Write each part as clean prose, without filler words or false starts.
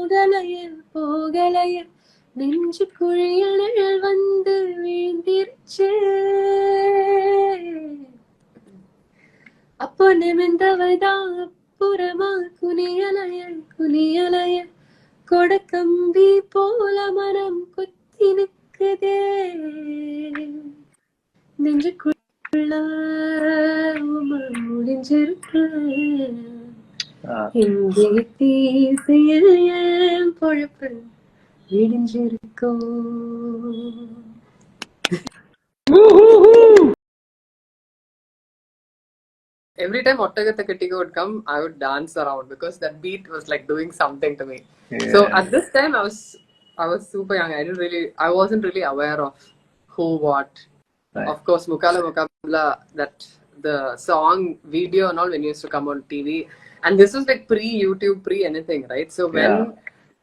போகலையில் போகலையில் நெஞ்சு குழியில் நிழல் வந்து வீழ்ந்திருச்சு. அப்போ நிமிந்தவதான் அப்புறமா குனியலையல் குனியலையல் கொடக்கம்பி போல மனம் குத்தி நிற்குதே. நெஞ்சுக்குள்ள முடிஞ்சிருக்கு இங்கே தீசையில் என் பொழப்பு விடிஞ்சிருக்கோ. Every time Ottagatta Kettiga would come, I would dance around because that beat was like doing something to me. Yeah. So at this time, I was super young. I wasn't really aware of who, what. Right. Of course, Mukala Mukabla, that the song video and all when it used to come on TV, and this was like pre-YouTube, pre-anything, right? So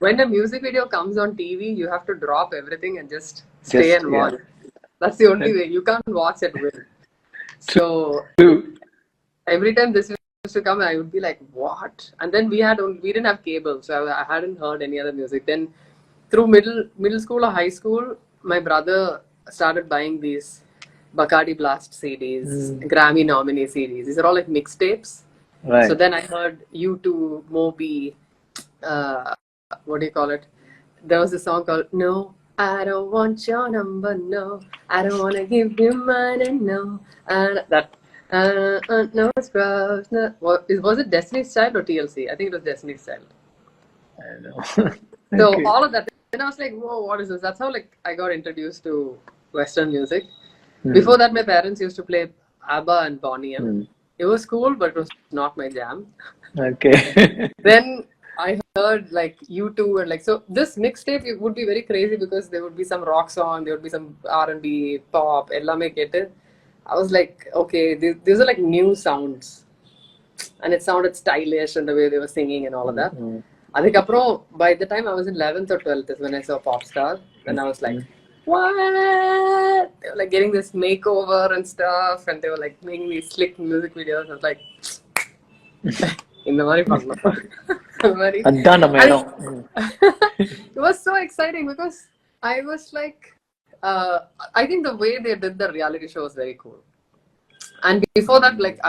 when a music video comes on TV, you have to drop everything and just stay and watch. That's the only way. You can't watch at will. So every time this used to come, I would be like, what? And then we didn't have cable, so I hadn't heard any other music. Then through middle school or high school, my brother started buying these Bacardi Blast CDs, Grammy nominee CDs. These are all like mixtapes. Right. So then I heard U2, Moby, what do you call it? There was a song called No, I don't want your number, no. I don't want to give you mine, and no. And that, no scrubs, no. Was it Destiny's Child or TLC? I think it was Destiny's Child. I don't know. So Okay. all of that. Then I was like, whoa, what is this? That's how like I got introduced to Western music. Before that, my parents used to play ABBA and Bonnie M. It was cool, but it was not my jam. Okay. Then I heard like U2 and like, so this mixtape would be very crazy because there would be some rock song, there would be some R&B, pop, ellame kette. I was like, okay, these are like new sounds. And it sounded stylish and the way they were singing and all of that. Adhikapro, by the time I was in 11th or 12th is when I saw Popstar. And I was like, what? They were like getting this makeover and stuff, and they were like making these slick music videos. I was like, in the very it was so exciting because I was like, I think the way they did the reality show was very cool. And before that, like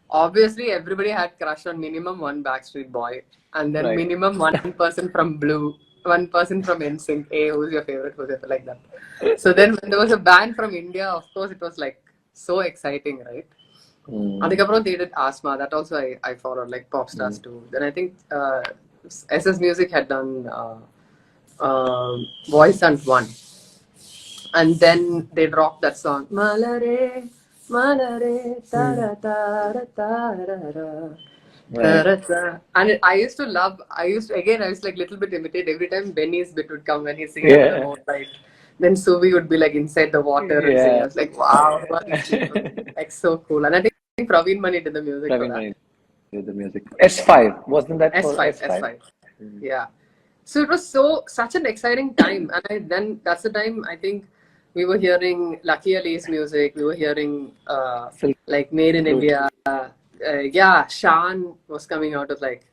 obviously everybody had crush on minimum one Backstreet Boy, and then minimum one person from Blue. One person from NSYNC, who's your favorite, like that. So then when there was a band from India, of course it was like so exciting, right? Adhikapram they did Asma, that also I followed, like pop stars too. Then I think SS Music had done Voice and One. And then they dropped that song, Malare, Malare, Tara Tara Tara. And I used to like little bit imitate every time Benny's bit would come when he sings the note, right? Then Suvi would be like inside the water and sing. I was like, wow, like so cool. And I think Praveen Mani did the music for that. Did the music. S5, wasn't that S5? Yeah. So it was such an exciting time. And then that's the time I think we were hearing Lucky Ali's music. We were hearing like Made in India. Shan was coming out of like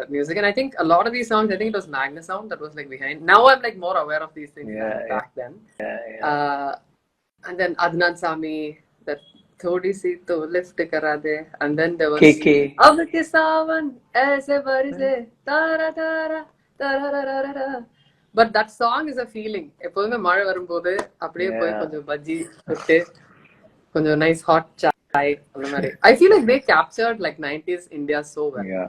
music, and I think a lot of these songs, I think it was Magna Sound that was like behind. Now I'm like more aware of these things than back then. And then Adnan Sami, that Thodi Si To Lift Kara De, and then there was KK. Ab Ke Sawan Aise Barise Tara Tara Tara. But that song is a feeling. எப்போதுமே மழை வரும்போது அப்படியே போய் கொஞ்சம் பஜ்ஜி விட்டு கொஞ்சம் nice hot chai. I feel like they captured like 90s India so well. Yeah.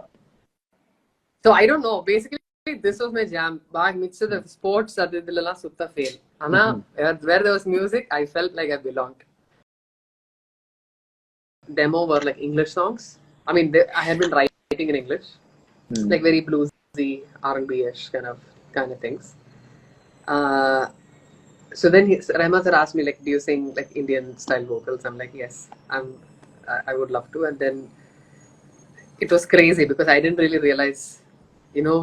So I don't know. Basically, this was my jam. Back mixed the sports, adidilla sutta fail. Ana where there was music, I felt like I belonged. Demo were like English songs. I mean, I had been writing in English, like very bluesy, R&B-ish kind of things. So then Rahman sir asked me, like, do you sing like Indian style vocals? I'm like, yes, I would love to. And then it was crazy because I didn't really realize,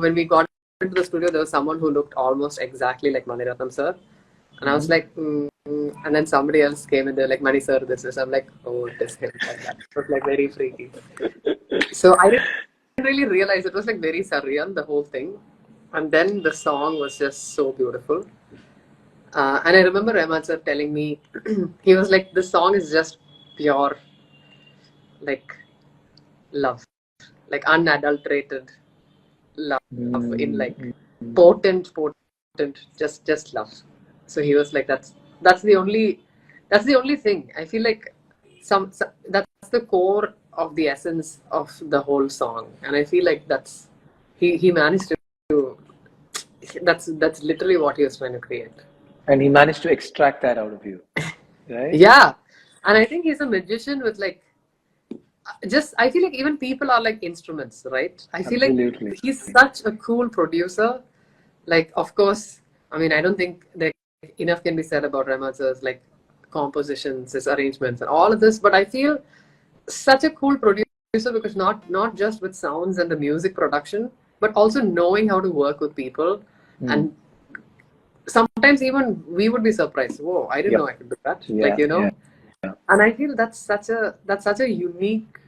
when we got into the studio, there was someone who looked almost exactly like Mani Ratnam sir. And I was like, and then somebody else came and they're like, Mani sir, this is. I'm like, oh, it is him, like that. It was like very freaky. So I didn't really realize, it was like very surreal, the whole thing. And then the song was just so beautiful. And I remember Rahman sir telling me, he was like, "This song is just pure, like love, like unadulterated love in like potent, just love." So he was like, that's the only thing. I feel like that's the core of the essence of the whole song, and I feel like he managed to. That's literally what he was trying to create. And he managed to extract that out of you, right? Yeah, and I think he's a magician with like just I feel like even people are like instruments, right? I feel Absolutely. like he's such a cool producer. Like, of course, I mean, I don't think that enough can be said about Rahman sir's like compositions, his arrangements, and all of this. But I feel such a cool producer because not just with sounds and the music production, but also knowing how to work with people. And sometimes even we would be surprised. Whoa, I didn't know I could do that. Yeah, like, you know. yeah. And I feel that's such a unique,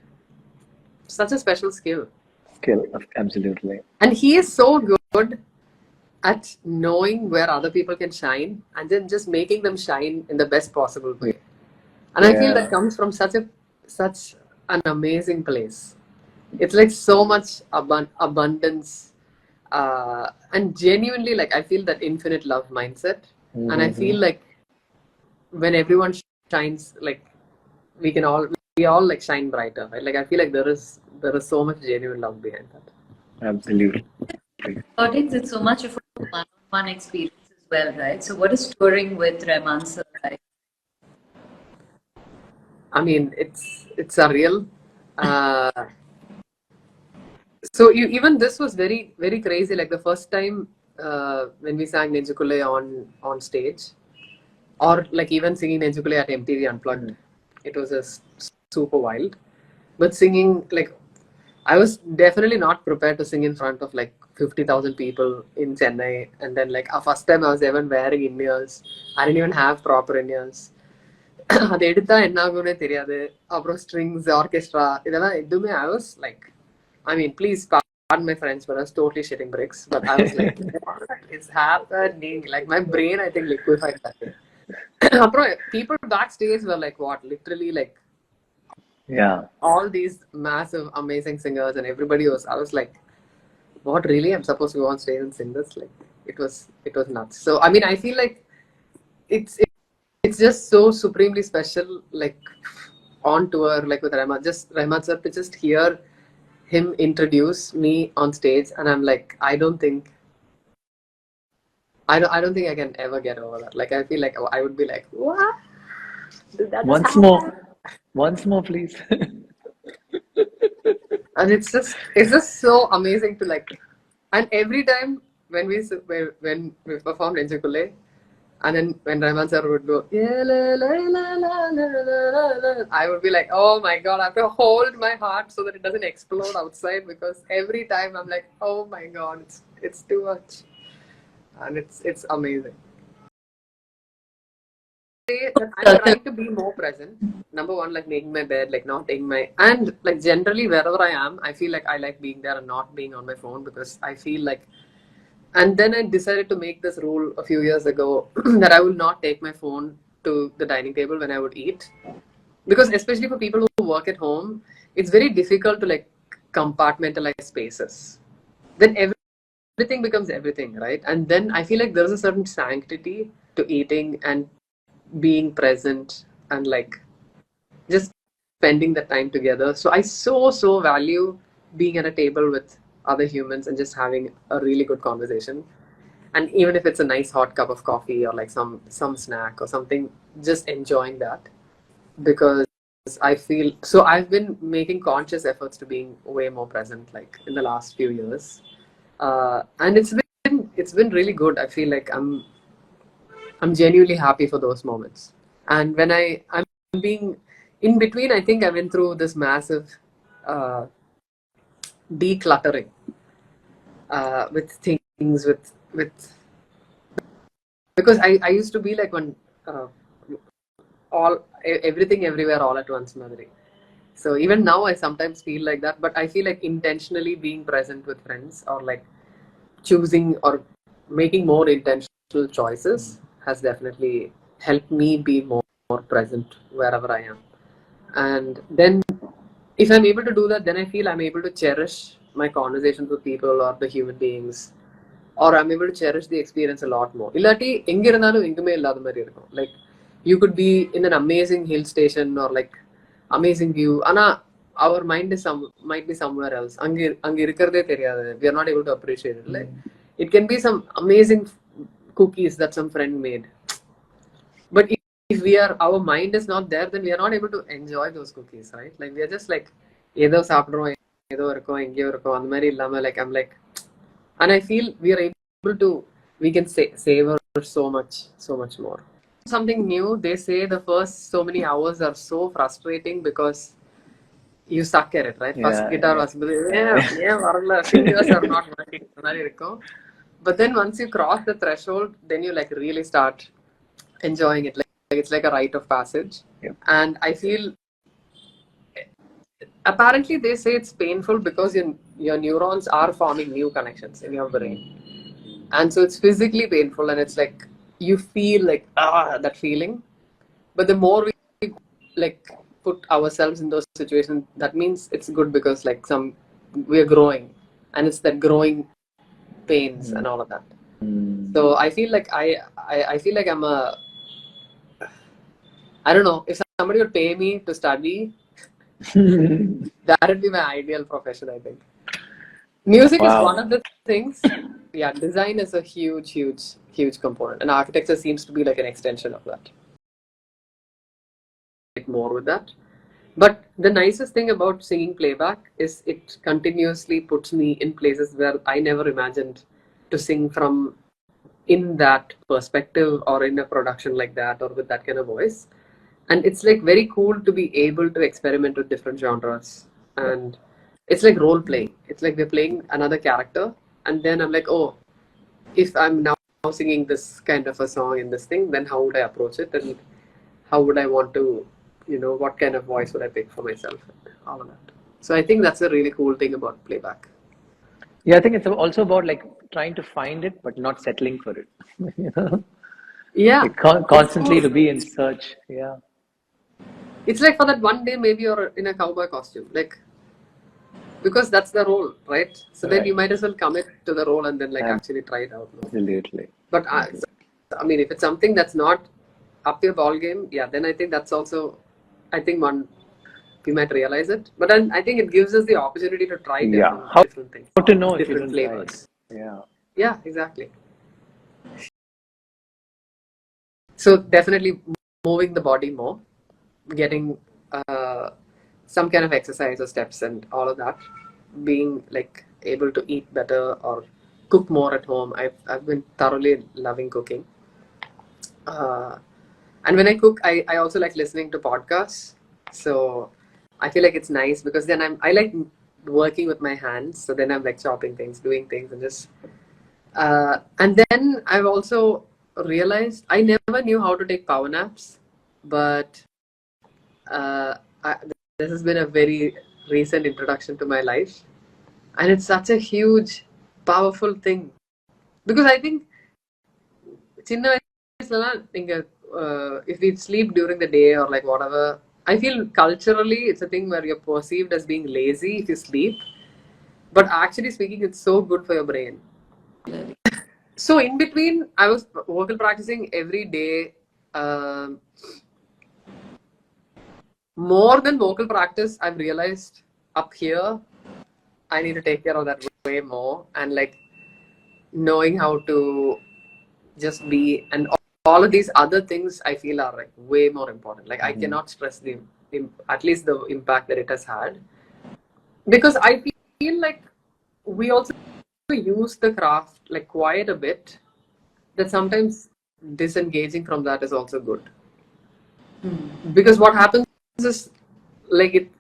such a special skill. Absolutely. And he is so good at knowing where other people can shine and then just making them shine in the best possible way. And I feel that comes from such an amazing place. It's like so much abundance, and genuinely, like I feel that infinite love mindset. And I feel like when everyone shines, like we all like shine brighter, right? Like I feel like there is so much genuine love behind that. Absolutely. Audience, it's so much of a one-on-one experience as well, right? So what is touring with Rahman sir like? I mean, it's surreal. So even this was very, very crazy. Like the first time when we sang Nenjukulla on stage, or like even singing Nenjukulla at MTV Unplugged, it was just super wild. But singing, like, I was definitely not prepared to sing in front of like 50,000 people in Chennai. And then like first time I was even wearing in-ears. I didn't even have proper in-ears. அது எடுத்தா என்ன ஆகும்னே தெரியாது. அப்புறம் strings, orchestra, இதெல்லாம் எதுவுமே I was like, I mean, please pardon my friends, but I was totally shitting bricks. But I was like, what is happening? Like my brain, I think, liquefied that day. அப்புறம் people backstage were like, what? Literally like, all these massive, amazing singers, and everybody I was like, what, really? I'm supposed to go on stage and sing this? Like, it was nuts. So, I mean, I feel like it's just so supremely special, like on tour, like with Rahman, Rahman sir, to just hear him introduce me on stage, and I'm like, I don't think I can ever get over that. Like, I feel like I would be like, what? Did that Once more, please. And it's just so amazing to like, and every time when we performed Nenjukulla, and then when Rahman sir would go, yeah, la, la, la, la, la, la, la, I would be like, oh my god, I have to hold my heart so that it doesn't explode outside, because every time I'm like, oh my god, it's too much, and it's amazing. I'm trying to be more present. Number one, like making my bed, like not taking and like generally wherever I am, I feel like I like being there and not being on my phone, because I feel like, and then I decided to make this rule a few years ago that I will not take my phone to the dining table when I would eat, because especially for people who work at home, it's very difficult to like compartmentalize spaces. Then everything becomes everything, right? And then I feel like there's a certain sanctity to eating and being present and like just spending the time together. So I so value being at a table with other humans and just having a really good conversation. And even if it's a nice hot cup of coffee or like some snack or something, just enjoying that. Because I feel so I've been making conscious efforts to being way more present, like in the last few years, and it's been really good. I feel like I'm genuinely happy for those moments. And when I'm being in between, I think I went through this massive decluttering with things, with because I used to be like one everything everywhere all at once, Madhuri. So even now I sometimes feel like that, but I feel like intentionally being present with friends or like choosing or making more intentional choices has definitely helped me be more present wherever I am. And then if I'm able to do that, then I feel I'm able to cherish my conversations with people or the human beings, or I'm able to cherish the experience a lot more. Illati enga irundhalum engume illadha mari irukum. Like you could be in an amazing hill station or like amazing view, ana our mind is might be somewhere else. Anga irukradhe theriyadhu. We are not able to appreciate it. Like it can be some amazing cookies that some friend made, but if our mind is not there, then we are not able to enjoy those cookies, right? Like we are just like ஏதோ சாப்பிடுறோம், ஏதோ இருக்கோம், எங்கேயோ இருக்கோம், அந்த மாதிரி இல்லாம like I'm like, and I feel we are able to, we can savor so much more. Something new, they say the first so many hours are so frustrating because you suck at it, right? First guitar was fingers are not working. But then once you cross the threshold, then you like really start enjoying it. Like it's like a rite of passage. And I feel apparently they say it's painful because your neurons are forming new connections in your brain, and so it's physically painful, and it's like you feel like that feeling. But the more we like put ourselves in those situations, that means it's good because like we're growing, and it's that growing pains and all of that. So I feel like I feel like I don't know, if somebody would pay me to study, that would be my ideal profession, I think. Music is one of the things. Yeah, design is a huge component, and architecture seems to be like an extension of that. More with that. But the nicest thing about singing playback is it continuously puts me in places where I never imagined to sing from, in that perspective or in a production like that or with that kind of voice. And it's like very cool to be able to experiment with different genres, and it's like role playing. It's like we're playing another character, and then I'm like, oh, if I'm now singing this kind of a song in this thing, then how would I approach it, and how would I want to, what kind of voice would I pick for myself, and all of that. So I think that's a really cool thing about playback. Yeah, I think it's also about like trying to find it but not settling for it. Yeah, like constantly to be in search. Yeah, it's like for that one day maybe you're in a cowboy costume, like, because that's the role, right? So then you might as well commit to the role and then like actually try it out. Absolutely. But I mean, if it's something that's not up your ball game, yeah, then I think that's also, I think we might realize it. But then I think it gives us the opportunity to try different things. How to know different flavors. Yeah, exactly. So definitely moving the body more, getting some kind of exercise or steps and all of that, being like able to eat better or cook more at home. I've been thoroughly loving cooking. And when I cook, I also like listening to podcasts. So I feel like it's nice because then I like working with my hands. So then I'm like chopping things, doing things, and just and then I've also realized I never knew how to take power naps, but this has been a very recent introduction to my life, and it's such a huge, powerful thing, because I think chinna vayasula inga if we sleep during the day or like whatever, I feel culturally it's a thing where you're perceived as being lazy if you sleep, but actually speaking, it's so good for your brain. So in between, I was vocal practicing every day. More than vocal practice, I've realized up here, I need to take care of that way more, and like knowing how to just be, and all of these other things I feel are like way more important. Like I cannot stress at least the impact that it has had, because I feel like we also use the craft like quite a bit, that sometimes disengaging from that is also good. Because what happens is like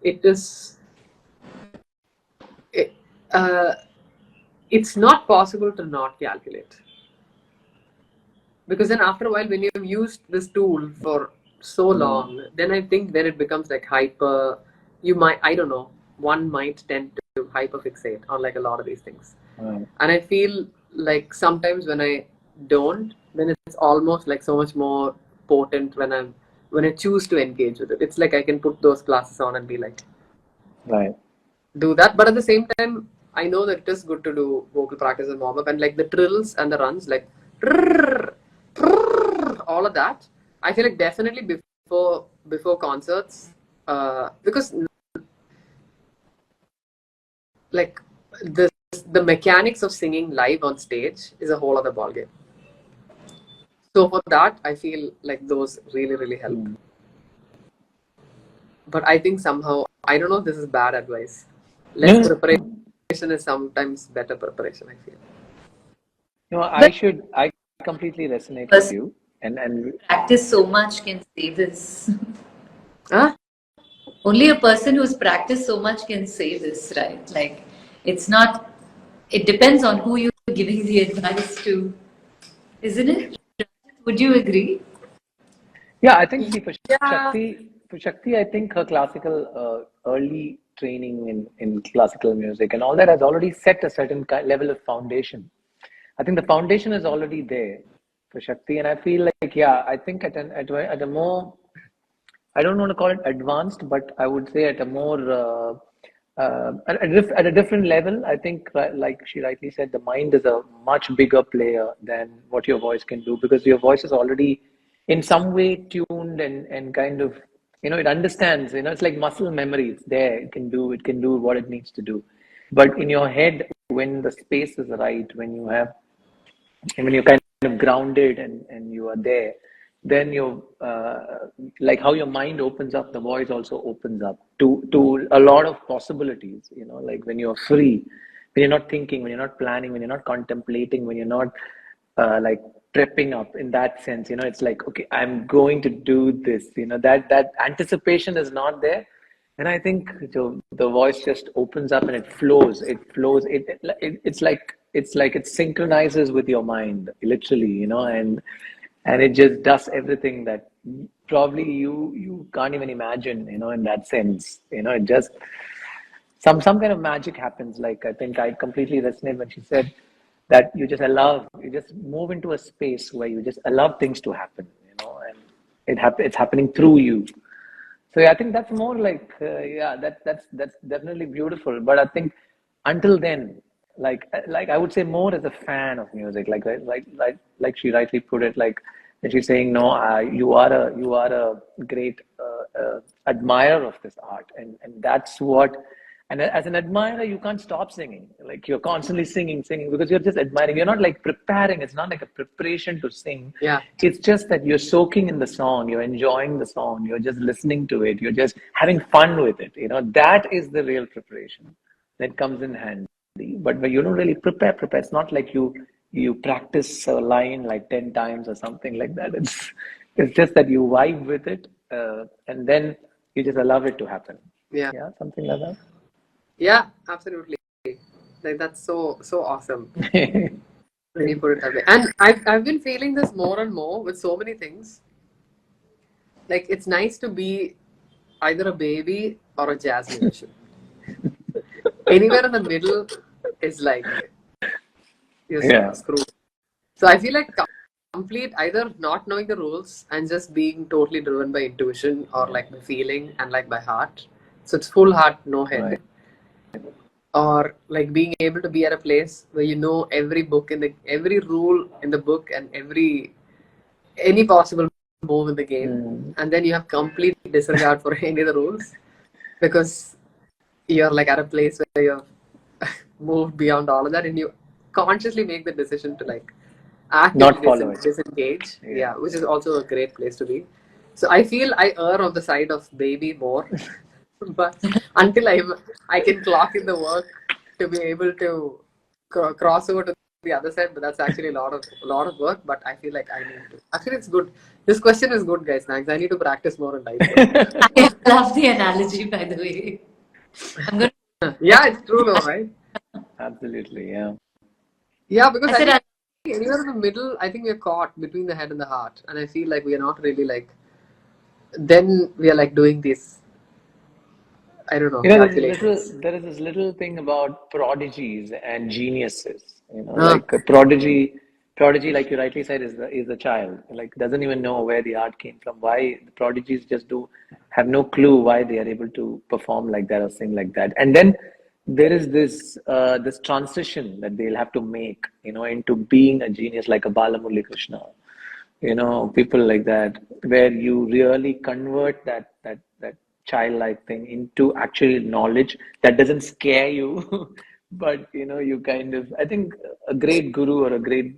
it's not possible to not calculate, because then after a while, when you've used this tool for so long, then I think then it becomes like hyper. You might, I don't know, one might tend to hyperfixate on like a lot of these things. And I feel like sometimes when I don't, then it's almost like so much more potent when I choose to engage with it. It's like I can put those glasses on and be like, Right. do that. But at the same time, I know that it is good to do vocal practice and warm up, and like the trills and the runs, like all of that. I feel like definitely before concerts, because like the mechanics of singing live on stage is a whole other ballgame. So for that, I feel like those really help. But I think somehow, I don't know if this is bad advice. Less preparation is sometimes better preparation, I feel. No, I completely resonate with you. And practice so much can say this. Huh? Only a person who's practiced so much can say this, right? Like, it's not, it depends on who you're giving the advice to, isn't it? Would you agree? yeah, I think for Yeah. Shakti, I think her classical early training in classical music and all that has already set a certain level of foundation. I think the foundation is already there for Shakti, and I feel like, yeah, I think at a more, I don't want to call it advanced, but I would say at a more at a different level. I think, like she rightly said, the mind is a much bigger player than what your voice can do, because your voice is already in some way tuned and kind of, it understands. It's like muscle memory. It's there. It can do what it needs to do. But in your head, when the space is right, when you're kind of grounded and you are there, then you like how your mind opens up, the voice also opens up to a lot of possibilities. Like when you're free, when you're not thinking, when you're not planning, when you're not contemplating, when you're not like prepping up in that sense. It's like, okay, I'm going to do this. That anticipation is not there. And I think the voice just opens up and it flows. It's like it synchronizes with your mind, literally, and it just does everything that probably you can't even imagine, in that sense. It just some kind of magic happens. Like, I think I completely resonate when she said that you just move into a space where you just allow things to happen, and it's happening through you. So yeah, I think that's more like yeah, that's definitely beautiful. But I think until then, like I would say more as a fan of music, like she rightly put it, like when she's saying no, you are a great admirer of this art, and that's what. And as an admirer, you can't stop singing. Like, you're constantly singing, because you're just admiring. You're not like preparing. It's not like a preparation to sing. Yeah. It's just that you're soaking in the song. You're enjoying the song. You're just listening to it. You're just having fun with it. That is the real preparation that comes in handy. But when you don't really prepare. It's not like you practice a line like 10 times or something like that. It's just that you vibe with it, and then you just allow it to happen. Yeah. Yeah, something like that. Yeah, absolutely. Like, that's so awesome when you put it that way. And I've been feeling this more and more with so many things. Like, it's nice to be either a baby or a jazz musician. Anywhere in the middle is like you're screwed. So I feel like complete either not knowing the rules and just being totally driven by intuition, or like by feeling and like by heart. So it's full heart, no head. Right. Or like being able to be at a place where you know every rule in the book and any possible move in the game, and then you have complete disregard for any of the rules because you're like at a place where you've moved beyond all of that, and you consciously make the decision to like actively disengage. Yeah, which is also a great place to be. So I feel I err on the side of baby more. But until I can clock in the work to be able to cross over to the other side, but that's actually a lot of work. But I feel like I need to. Actually, it's good. This question is good, guys. Thanks. I need to practice more in life. I love the analogy, by the way. I'm gonna. Yeah, it's true, though, right? Absolutely, yeah. Yeah, because I think anywhere in the middle, I think we're caught between the head and the heart, and I feel like we are not really like. Then we are like doing this. I don't know. There is this little thing about prodigies and geniuses. Like a prodigy, like you rightly said, is the child. Like doesn't even know where the art came from. Why the prodigies just do have no clue why they are able to perform like that or sing like that. And then there is this transition that they'll have to make, into being a genius like a Balamurali Krishna, people like that, where you really convert that childlike thing into actual knowledge that doesn't scare you, but you kind of, I think a great guru or a great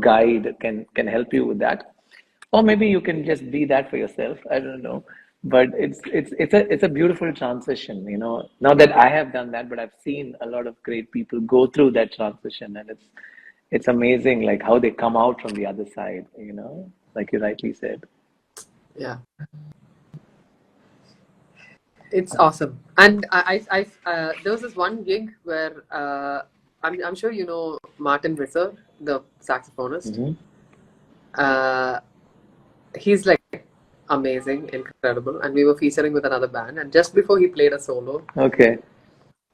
guide can help you with that, or maybe you can just be that for yourself. I don't know, but it's a beautiful transition. Not that I have done that, but I've seen a lot of great people go through that transition, and it's amazing, like how they come out from the other side, like you rightly said. Yeah, it's awesome. And there was this one gig where I'm sure you know Martin Visser, the saxophonist. He's like amazing, incredible, and we were featuring with another band. And just before he played a solo, Okay.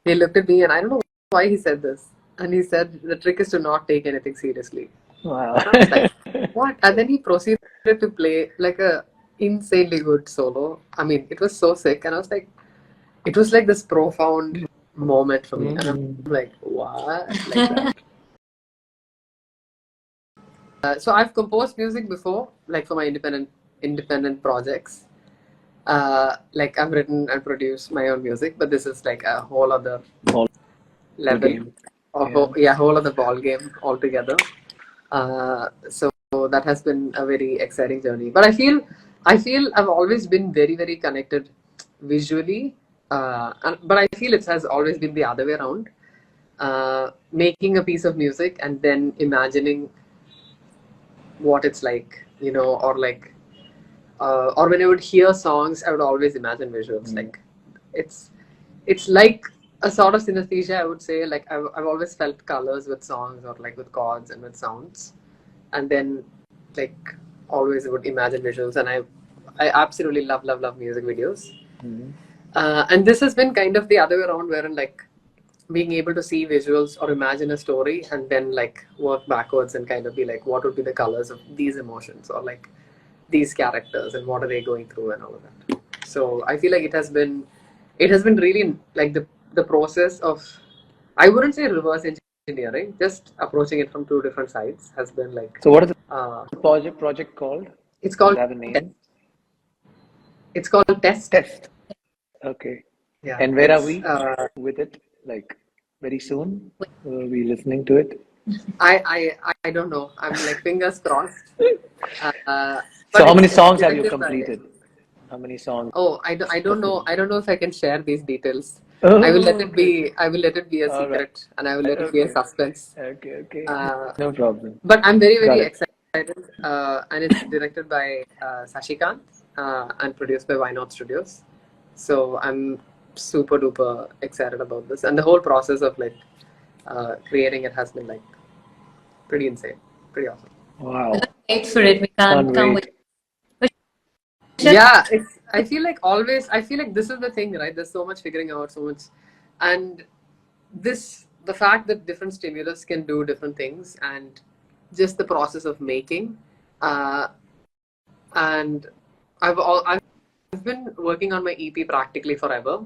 he looked at me, and I don't know why he said this. And he said, the trick is to not take anything seriously. Wow. And I was like, what? And then he proceeded to play like a insanely good solo. I mean, it was so sick. And I was like, it was like this profound moment for me. And I'm like, what? Like that. So I've composed music before, like for my independent projects. Like I've written and produced my own music, but this is like a whole other level. Game. Whole other ball game altogether. So that has been a very exciting journey. But I feel I've always been very, very connected visually. But I feel it has always been the other way around. Making a piece of music and then imagining what it's like, or like, or when I would hear songs, I would always imagine visuals. Like, it's like a sort of synesthesia, I would say. Like I've always felt colors with songs, or like with chords and with sounds, and then like always would imagine visuals. And I absolutely love music videos. And this has been kind of the other way around, wherein like being able to see visuals or imagine a story and then like work backwards and kind of be like, what would be the colors of these emotions, or like these characters, and what are they going through, and all of that. So I feel like it has been really like the process of, I wouldn't say reverse engineering, just approaching it from two different sides has been like. So what is the project called? It's called. Does it have a name? It's called Test. Okay. Yeah. And where are we with it? Like very soon? Will we be listening to it? I don't know. I'm like fingers crossed. So how many songs have you completed? How many songs? Oh, I don't know. I don't know if I can share these details. Oh, I will let it be. I will let it be a secret, right. And I will let it be a suspense. Okay. No problem. But I'm very, very excited. And it's directed by Sashikant and produced by Why Not Studios. So I'm super duper excited about this, and the whole process of like creating it has been like pretty insane, pretty awesome. Wow. Wait for it. We can't wait. Yeah, I feel like this is the thing, right? There's so much figuring out, so much, and the fact that different stimulus can do different things, and just the process of making, and I've been working on my EP practically forever,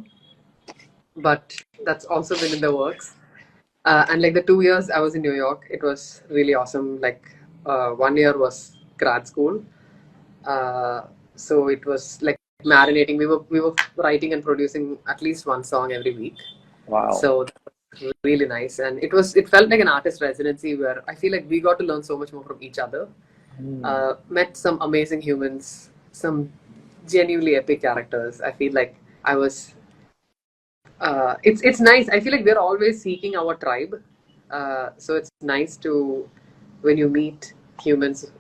but that's also been in the works. And like the 2 years I was in New York, it was really awesome. Like 1 year was grad school. So it was like marinating. We were writing and producing at least one song every week. Wow. So that was really nice. And it felt like an artist residency where I feel like we got to learn so much more from each other. Met some amazing humans, some genuinely epic characters. I feel like I was it's nice. I feel like we're always seeking our tribe. So it's nice to, when you meet humans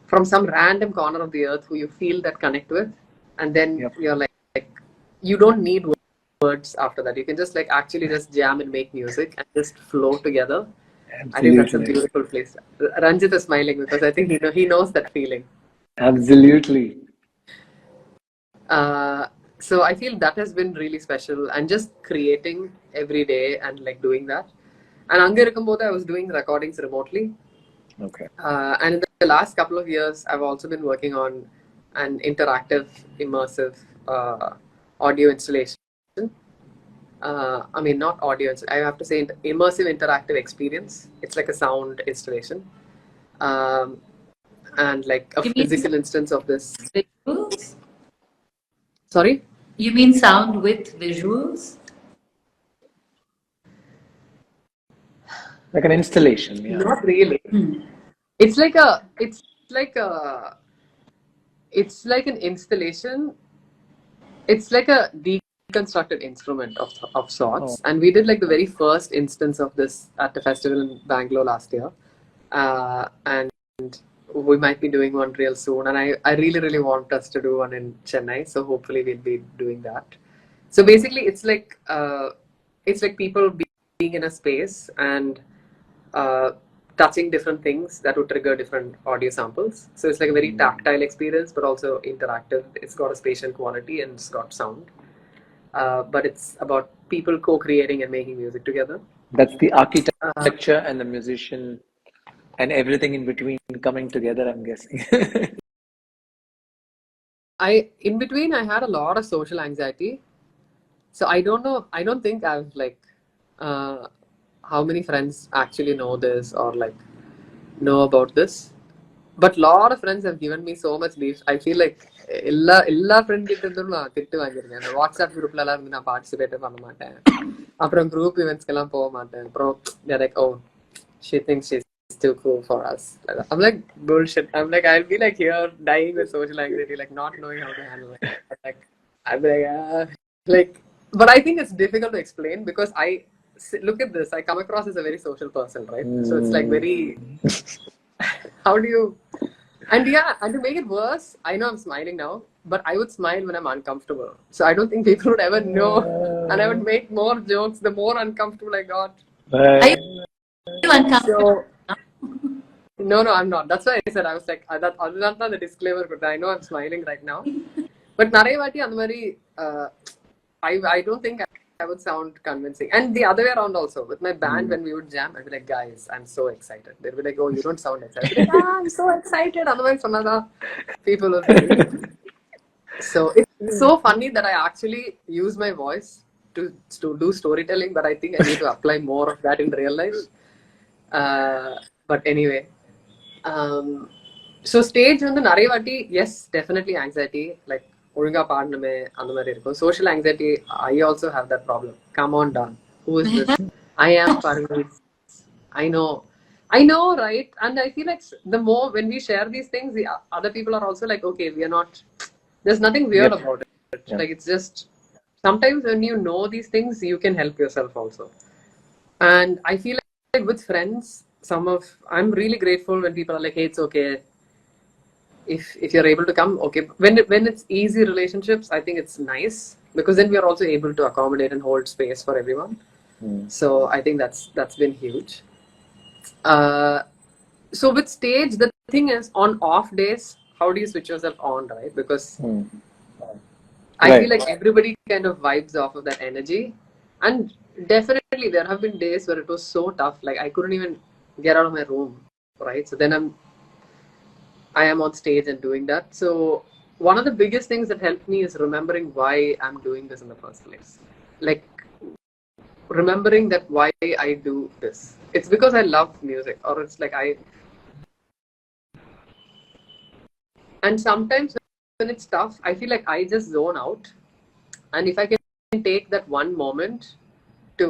from some random corner of the earth who you feel that connect with, and then you're like you don't need words after that. You can just like actually just jam and make music and just flow together. Absolutely. I think that's a beautiful place. Ranjith is smiling because I think he knows that feeling. Absolutely. So I feel that has been really special, and just creating every day and like doing that. And anga irukumbodhu I was doing recordings remotely. Okay. And in the last couple of years, I've also been working on an interactive, immersive audio installation. I mean, not audio, I have to say immersive interactive experience. It's like a sound installation. And like a You mean physical instance of this. visuals? Sorry? You mean sound with visuals? Like an installation, yeah. Not really. It's like an installation. It's like a deconstructed instrument of sorts. And we did like the very first instance of this at the festival in Bangalore last year. And we might be doing one real soon. And I really, really want us to do one in Chennai. So hopefully we'll be doing that. So basically it's like people being in a space and touching different things that would trigger different audio samples. So it's like a very tactile experience, but also interactive. It's got a spatial quality and it's got sound. But it's about people co-creating and making music together. That's the architecture and the musician and everything in between coming together, I'm guessing. In between, I had a lot of social anxiety. So I don't know. I don't think I've like how many friends actually know this or like know about this. But a lot of friends have given me so much leave. I feel like எல்லா friend கிட்ட இருந்தும் நான் திட்டு வாங்கியிருக்கேன். அந்த WhatsApp குரூப்ல எல்லாம் இருந்து நான் பார்ட்டிசிபேட் பண்ண மாட்டேன். அப்புறம் குரூப் ஈவெண்ட்ஸ்க்கு எல்லாம் போக மாட்டேன். அப்புறம் like, oh, she thinks she's too cool for us. I'm like, bullshit. I'm like, I'll be like here dying with social anxiety, like not knowing how to handle it. Like, I'll be like, but I think it's difficult to explain because look at this. I come across as a very social person, right? So it's like very. How do you? And yeah, and to make it worse, I know I'm smiling now, but I would smile when I'm uncomfortable. So I don't think people would ever know, and I would make more jokes the more uncomfortable I got. Are you uncomfortable? No, I'm not. That's why I said I was like that. Other than the disclaimer, but I know I'm smiling right now. But நிறைய வாட்டி அந்த மாதிரி I don't think I would sound convincing. And the other way around also. With my band, when we would jam, I'd be like, guys, I'm so excited. They'd be like, oh, you don't sound excited. I'd be like, I'm so excited. Otherwise, another people will say. So it's so funny that I actually use my voice to do storytelling, but I think I need to apply more of that in real life. But anyway. So stage வந்து நிறைய வாட்டி, yes, definitely anxiety. Like, ஒழுங்கா பாடணுமே அந்த மாதிரி இருக்கும். Social anxiety, I also have that problem. Come on, Dan. Who is this? I am Parveez. I know, right? And I feel like the more when we share these things, the other people are also like, okay, we are not. There's nothing weird about it. Yep. Like it's just sometimes when you know these things, you can help yourself also. And I feel like with friends, I'm really grateful when people are like, hey, it's okay. If you're able to come, okay. When it's easy relationships, I think it's nice because then we are also able to accommodate and hold space for everyone. So I think that's been huge. So with stage, the thing is on off days, how do you switch yourself on, right? Because I feel like everybody kind of vibes off of that energy. And definitely there have been days where it was so tough, like I couldn't even get out of my room, right? So then I am on stage and doing that. So one of the biggest things that helped me is remembering why I'm doing this in the first place. Like remembering that why I do this. It's because I love music, or it's like and sometimes when it's tough, I feel like I just zone out. And if I can take that one moment to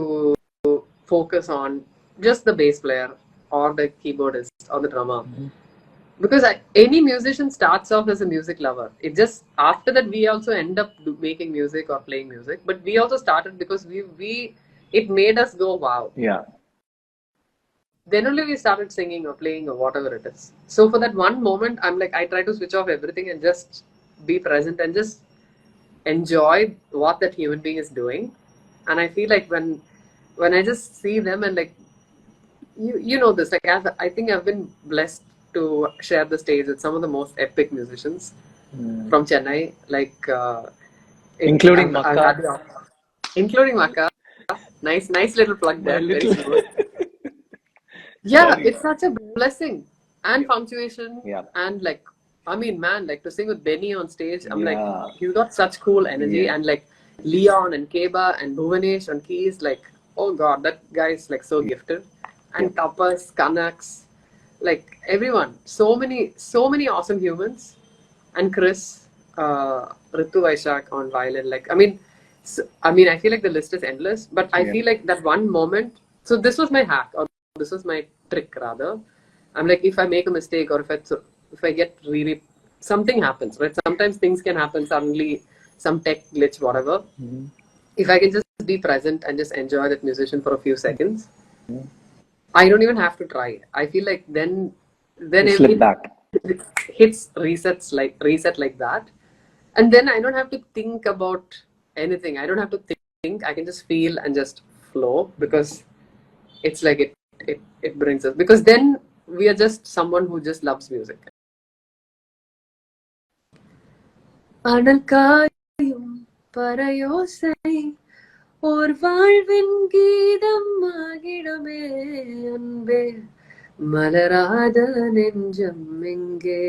focus on just the bass player or the keyboardist or the drummer, because any musician starts off as a music lover. It just after that we also end up making music or playing music, but we also started because it made us go wow. Yeah. Then only we started singing or playing or whatever it is. So for that one moment, I'm like, I try to switch off everything and just be present and just enjoy what that human being is doing. And I feel like when I just see them and like you know this, like I think I've been blessed to share the stage with some of the most epic musicians from Chennai, like including Makka. Including Makka. Nice little plug there. Very good. Yeah, Sorry. it's such a blessing. And punctuation. Yeah. And like, I mean, man, like to sing with Benny on stage, I'm like, Yeah. he's got such cool energy. Yeah. And like Leon and Keba and Bhuvanesh on keys, like, oh God, that guy's like so gifted. And Tapas, Kanaks, like everyone. So many awesome humans. And Chris, Ritu Vaishak on violin. Like, I mean, I feel like the list is endless, but I feel like that one moment. So this was my hack, or this was my trick rather. I'm like, if I make a mistake or if I get really something happens, right? Sometimes things can happen suddenly, some tech glitch, whatever. Mm-hmm. If I can just be present and just enjoy that musician for a few seconds, I don't even have to try. I feel like then You slip back. it hits reset like that, and then I don't have to think about anything. I don't have to think. I can just feel and just flow because it's like it brings us, because then we are just someone who just loves music. அனல் காயும் பறையோசை ஓர் வாழ்வின் கீதம் ஆகிடமே அன்பே மலராத நெஞ்சம் எங்கே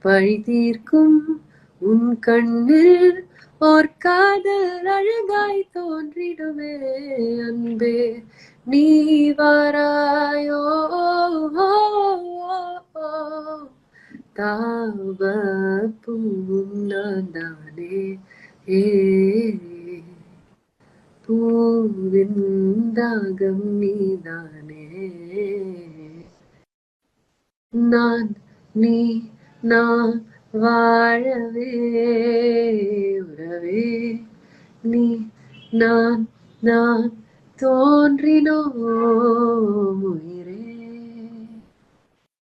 பழி தீர்க்கும் உன் கண்ணில் ஓர் காதல் அழகாய் தோன்றிடுமே அன்பே நீ வாராயோ தாவ பூவும் நான் தானே பூவின் தாகம் நீதானே நான் நீ நான் வாழவே உறவே நீ நான் தோன்றினோம் உயிரே